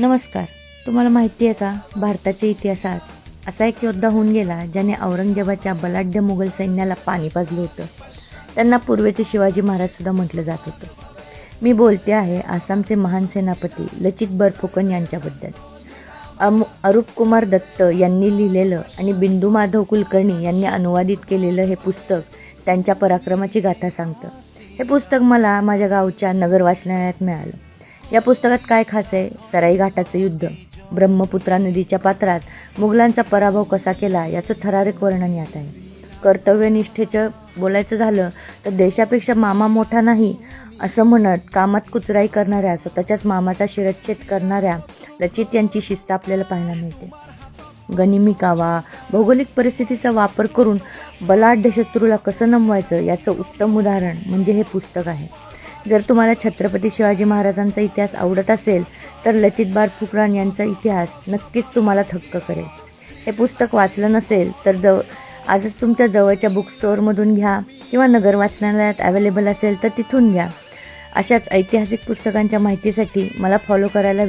नमस्कार. तुम्हाला माहिती आहे का, भारताच्या इतिहासात असा एक योद्धा होऊन गेला ज्याने औरंगजेबाच्या बलाढ्य मुघल सैन्याला पाणी पाजलं होतं. त्यांना पूर्वेचे शिवाजी महाराजसुद्धा म्हटलं जात होतं. मी बोलते आहे आसामचे महान सेनापती लचित बरफुकन यांच्याबद्दल. अरूपकुमार दत्त यांनी लिहिलेलं आणि बिंदू माधव कुलकर्णी यांनी अनुवादित केलेलं हे पुस्तक त्यांच्या पराक्रमाची गाथा सांगतं. हे पुस्तक मला माझ्या गावच्या नगर वाचनालयात मिळालं. या पुस्तकात काय खास आहे? सराई घाटाचं युद्ध, ब्रह्मपुत्रा नदीच्या पात्रात मुघलांचा पराभव कसा केला याचं थरारक वर्णन यात आहे. कर्तव्यनिष्ठेचं बोलायचं झालं तर देशापेक्षा मामा मोठा नाही असं म्हणत कामात कुचराई करणाऱ्या, स्वतःच्याच मामाचा शिरच्छेद करणाऱ्या लचित यांची शिस्त आपल्याला पाहायला मिळते. गनिमी कावा, भौगोलिक परिस्थितीचा वापर करून बलाढ्य शत्रूला कसं नमवायचं याचं उत्तम उदाहरण म्हणजे हे पुस्तक आहे. जर तुम्हाला छत्रपती शिवाजी महाराजांचा इतिहास आवडत असेल तर लचित बरफुकन यांचा इतिहास नक्कीच तुम्हाला थक्क करेल. हे पुस्तक वाचलं नसेल तर आजच तुमच्या जवळच्या बुक स्टोअरमधून घ्या किंवा नगर वाचनालयात अवेलेबल असेल तर तिथून घ्या. अशाच ऐतिहासिक पुस्तकांच्या माहितीसाठी मला फॉलो करायला